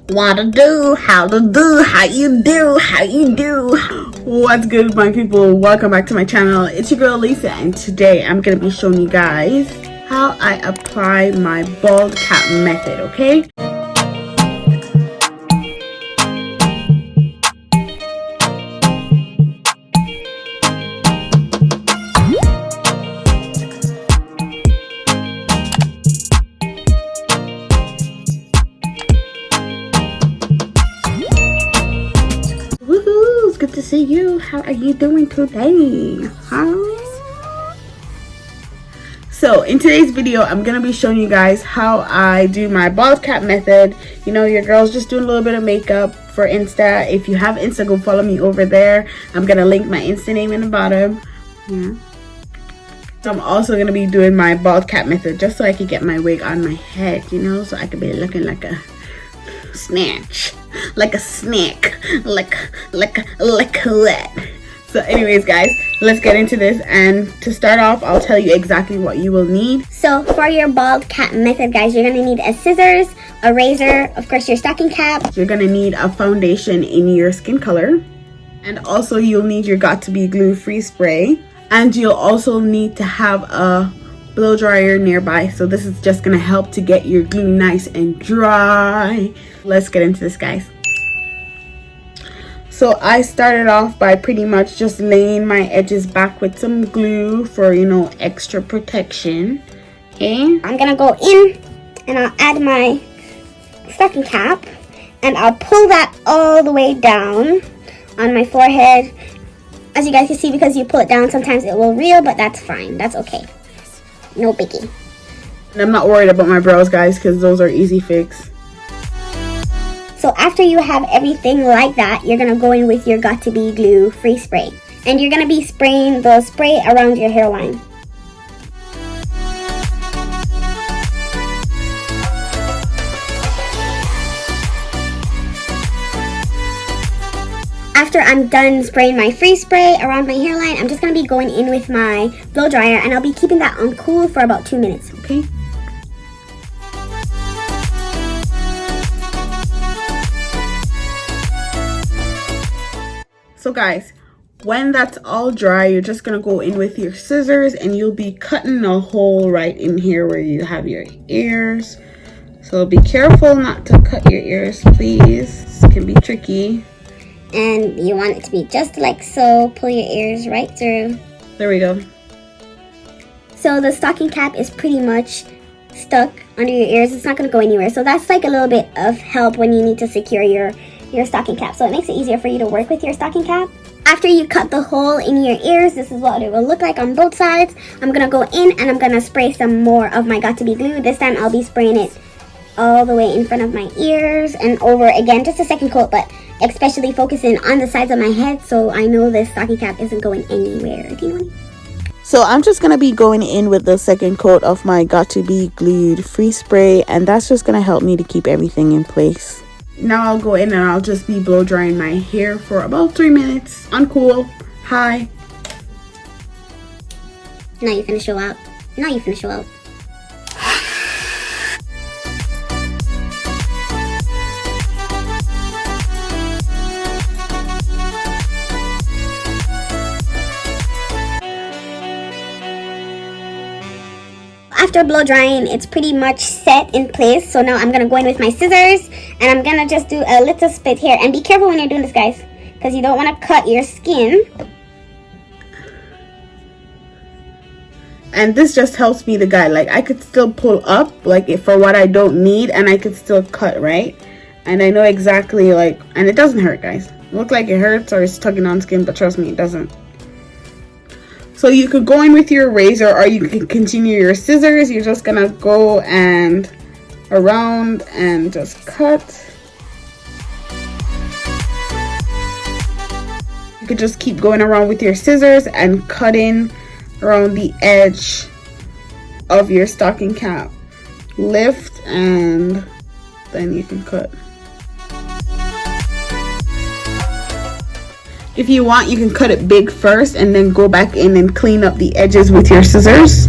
What to do, how to do, how you do. What's good, my people? Welcome back to my channel. It's your girl Lisa, and today I'm gonna be showing you guys how I apply my bald cap method, okay? Good to see you. How are you doing today? Huh? So in today's video, I'm gonna be showing you guys how I do my bald cap method. You know, your girl's just doing a little bit of makeup for Insta. If you have Insta, go follow me over there. I'm gonna link my Insta name in the bottom. Yeah. So I'm also gonna be doing my bald cap method just so I can get my wig on my head, you know, so I could be looking like a snatch, like a snack, like that. So anyways, guys, let's get into this. And to start off, I'll tell you exactly what you will need. So for your bald cap method, guys, you're gonna need a scissors, a razor, of course your stocking cap. You're gonna need a foundation in your skin color, and also you'll need your Got To Be glue free spray, and you'll also need to have a blow dryer nearby. So this is just gonna help to get your glue nice and dry. Let's get into this, guys. So I started off by pretty much just laying my edges back with some glue for, you know, extra protection. Okay, I'm gonna go in and I'll add my stocking cap and I'll pull that all the way down on my forehead. As you guys can see, because you pull it down, sometimes it will reel, but that's fine, that's okay, no biggie. And I'm not worried about my brows, guys, because those are easy fix. So after you have everything like that, you're gonna go in with your Got To Be glue free spray, and you're gonna be spraying the spray around your hairline. After I'm done spraying my free spray around my hairline, I'm just gonna be going in with my blow dryer, and I'll be keeping that on cool for about 2 minutes, okay? So guys, when that's all dry, you're just gonna go in with your scissors and you'll be cutting a hole right in here where you have your ears. So be careful not to cut your ears, please. This can be tricky. And you want it to be just like so. Pull your ears right through. There we go. So the stocking cap is pretty much stuck under your ears. It's not gonna go anywhere. So that's like a little bit of help when you need to secure your stocking cap. So it makes it easier for you to work with your stocking cap. After you cut the hole in your ears, this is what it will look like on both sides. I'm gonna go in and I'm gonna spray some more of my Got To Be glue. This time I'll be spraying it all the way in front of my ears and over again, just a second coat, but especially focusing on the sides of my head so I know this stocking cap isn't going anywhere. Do you know what I mean? So I'm just gonna be going in with the second coat of my Got To Be glued free spray, and that's just gonna help me to keep everything in place. Now I'll go in and I'll just be blow drying my hair for about 3 minutes on cool, high. Now you finna show out. Now you finna show out. After blow drying, it's pretty much set in place. So now I'm gonna go in with my scissors and I'm gonna just do a little split here. And be careful when you're doing this, guys, because you don't want to cut your skin. And this just helps me to guide. Like, I could still pull up, like, if for what I don't need, and I could still cut, right? And I know exactly, like, and it doesn't hurt, guys. It looks like it hurts or it's tugging on skin, but trust me, it doesn't. So you could go in with your razor or you can continue your scissors. You're just gonna go and around and just cut. You could just keep going around with your scissors and cutting around the edge of your stocking cap. Lift and then you can cut. If you want, you can cut it big first and then go back in and clean up the edges with your scissors.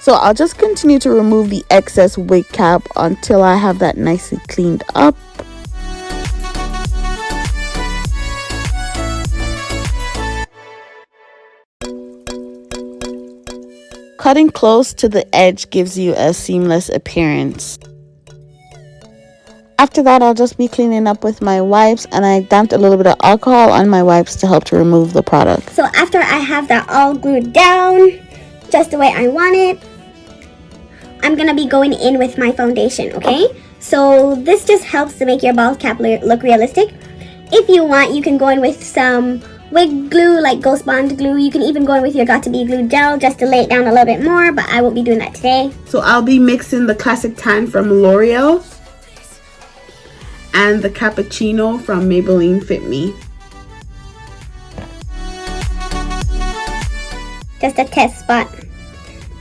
So I'll just continue to remove the excess wig cap until I have that nicely cleaned up. Cutting close to the edge gives you a seamless appearance. After that, I'll just be cleaning up with my wipes, and I damped a little bit of alcohol on my wipes to help to remove the product. So after I have that all glued down, just the way I want it, I'm going to be going in with my foundation, okay? So this just helps to make your bald cap look realistic. If you want, you can go in with some wig glue, like Ghost Bond glue. You can even go in with your Got To Be glue gel just to lay it down a little bit more, but I won't be doing that today. So I'll be mixing the Classic Tan from L'Oreal and the Cappuccino from Maybelline Fit Me. Just a test spot,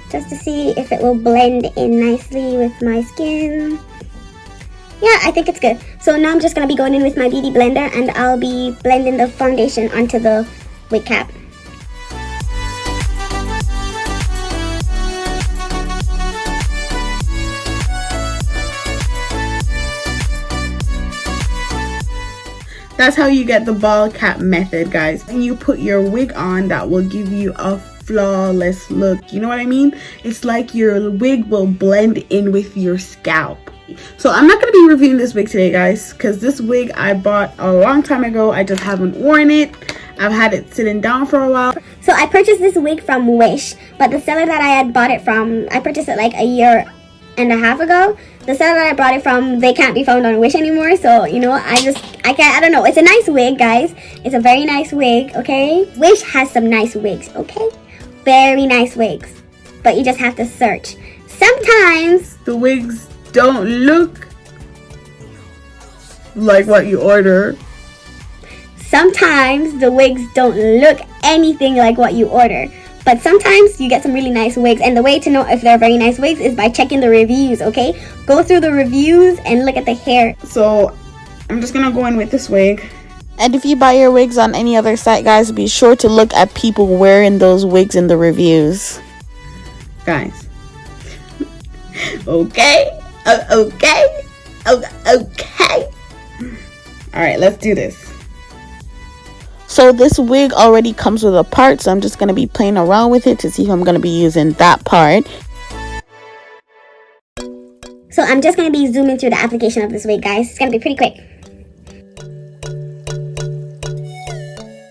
just to see if it will blend in nicely with my skin. Yeah, I think it's good. So now I'm just going to be going in with my beauty blender, and I'll be blending the foundation onto the wig cap. That's how you get the bald cap method, guys. And you put your wig on, that will give you a flawless look. You know what I mean? It's like your wig will blend in with your scalp. So I'm not going to be reviewing this wig today, guys, because this wig I bought a long time ago. I just haven't worn it. I've had it sitting down for a while. So I purchased this wig from Wish, but the seller that I had bought it from, I purchased it like a year and a half ago. The seller that I brought it from, they can't be found on Wish anymore. So, you know, I don't know. It's a nice wig, guys. It's a very nice wig, okay? Wish has some nice wigs, okay? Very nice wigs. But you just have to search. Sometimes the wigs don't look like what you order. Sometimes the wigs don't look anything like what you order. But sometimes you get some really nice wigs, and the way to know if they're very nice wigs is by checking the reviews, okay? Go through the reviews and look at the hair. So I'm just gonna go in with this wig. And if you buy your wigs on any other site, guys, be sure to look at people wearing those wigs in the reviews. Guys. Okay. Okay. Alright, let's do this. So this wig already comes with a part, so I'm just going to be playing around with it to see if I'm going to be using that part. So I'm just going to be zooming through the application of this wig, guys. It's going to be pretty quick.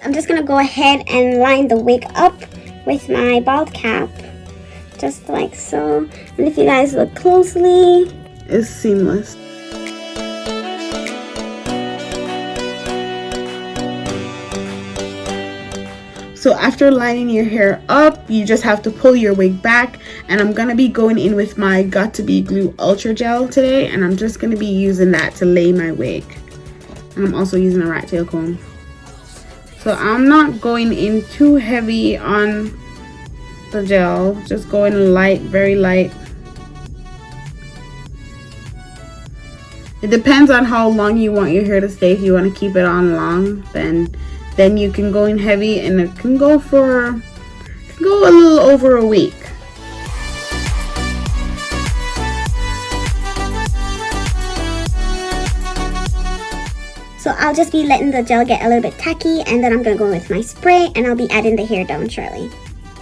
I'm just going to go ahead and line the wig up with my bald cap. Just like so. And if you guys look closely, it's seamless. So after lining your hair up, you just have to pull your wig back, and I'm going to be going in with my Got To Be Glue Ultra Gel today, and I'm just going to be using that to lay my wig. And I'm also using a rat tail comb. So I'm not going in too heavy on the gel, just going light, very light. It depends on how long you want your hair to stay. If you want to keep it on long, then you can go in heavy, and it can go a little over a week. so I'll just be letting the gel get a little bit tacky, and then I'm gonna go with my spray, and I'll be adding the hair down shortly.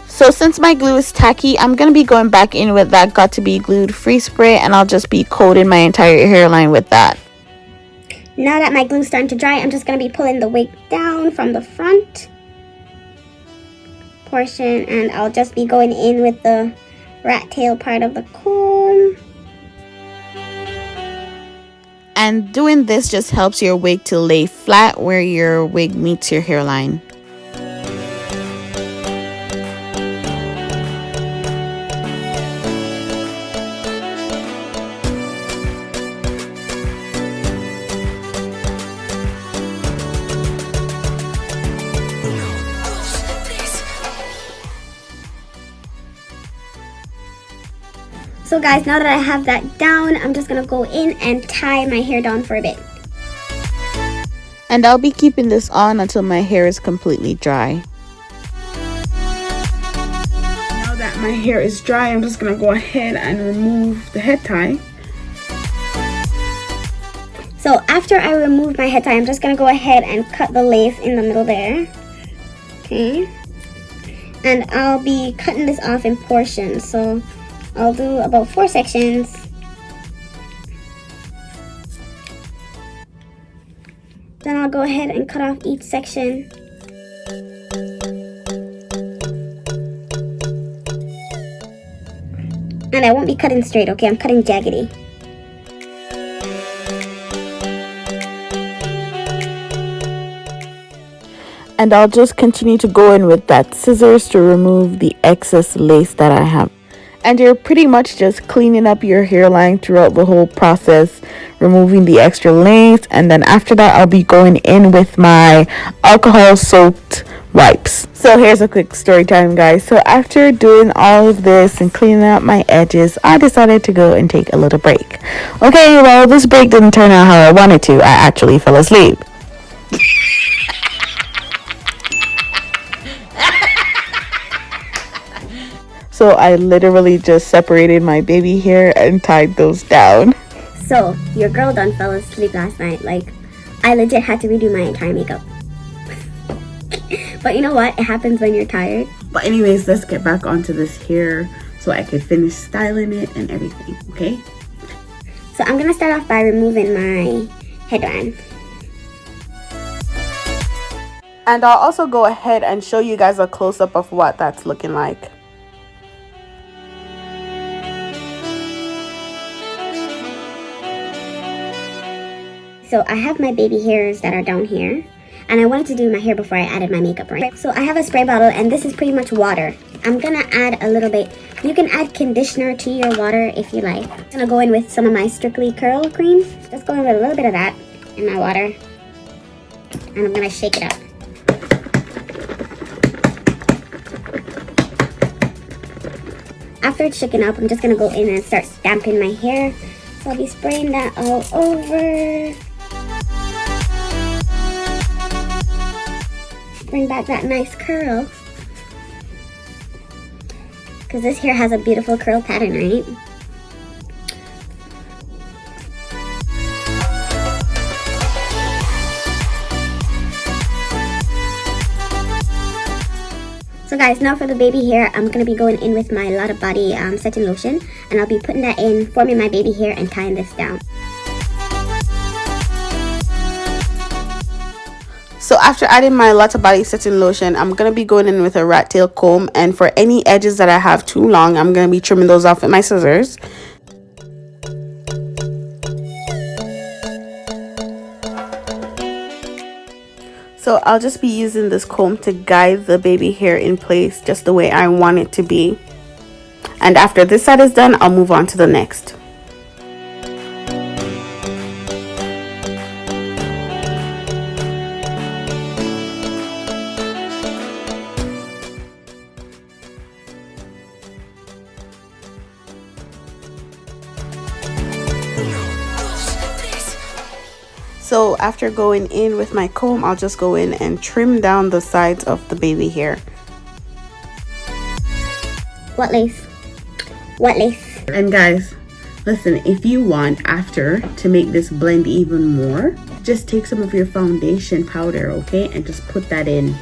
So since my glue is tacky, I'm going to be going back in with that Got To Be Glued Free Spray, and I'll just be coating my entire hairline with that. Now that my glue's starting to dry, I'm just going to be pulling the wig down from the front portion, and I'll just be going in with the rat tail part of the comb. And doing this just helps your wig to lay flat where your wig meets your hairline. So guys, now that I have that down, I'm just gonna go in and tie my hair down for a bit. And I'll be keeping this on until my hair is completely dry. Now that my hair is dry, I'm just gonna go ahead and remove the head tie. So after I remove my head tie, I'm just gonna go ahead and cut the lace in the middle there. Okay. And I'll be cutting this off in portions. So I'll do about 4 sections. Then I'll go ahead and cut off each section. And I won't be cutting straight, okay? I'm cutting jaggedy. And I'll just continue to go in with that scissors to remove the excess lace that I have. And you're pretty much just cleaning up your hairline throughout the whole process, removing the extra lace. And then after that, I'll be going in with my alcohol soaked wipes. So here's a quick story time, guys. So after doing all of this and cleaning up my edges, I decided to go and take a little break. Okay, well, this break didn't turn out how I wanted to. I actually fell asleep. So I literally just separated my baby hair and tied those down. So your girl done fell asleep last night. Like, I legit had to redo my entire makeup. But you know what? It happens when you're tired. But anyways, let's get back onto this hair so I can finish styling it and everything, okay? So I'm gonna start off by removing my headband. And I'll also go ahead and show you guys a close-up of what that's looking like. So I have my baby hairs that are down here. And I wanted to do my hair before I added my makeup, right? So I have a spray bottle, and this is pretty much water. I'm gonna add a little bit. You can add conditioner to your water if you like. I'm gonna go in with some of my Strictly Curl cream. Just go in with a little bit of that in my water. And I'm gonna shake it up. After it's shaken up, I'm just gonna go in and start stamping my hair. So I'll be spraying that all over. Bring back that nice curl. Because this hair has a beautiful curl pattern, right? So guys, now for the baby hair, I'm going to be going in with my Lotto Body setting lotion. And I'll be putting that in, forming my baby hair, and tying this down. So after adding my Lotto Body setting lotion, I'm going to be going in with a rat tail comb. And for any edges that I have too long, I'm going to be trimming those off with my scissors. So I'll just be using this comb to guide the baby hair in place just the way I want it to be. And after this side is done, I'll move on to the next. So after going in with my comb, I'll just go in and trim down the sides of the baby hair. What lace? What lace? And guys, listen, if you want after to make this blend even more, just take some of your foundation powder, okay, and just put that in.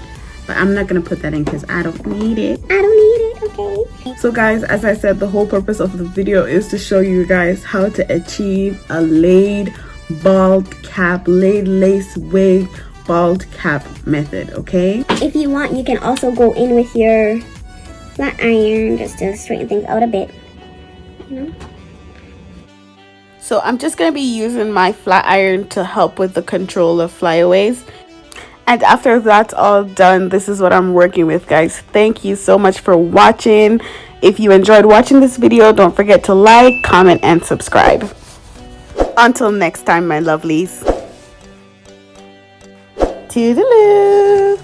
But I'm not gonna put that in because I don't need it. I don't need it, okay. So guys, as I said, the whole purpose of the video is to show you guys how to achieve a laid bald cap, laid lace wig bald cap method, okay? If you want, you can also go in with your flat iron just to straighten things out a bit, you know? So I'm just going to be using my flat iron to help with the control of flyaways. And after that's all done, this is what I'm working with, guys. Thank you so much for watching. If you enjoyed watching this video, don't forget to like, comment, and subscribe. Until next time, my lovelies. Toodaloo.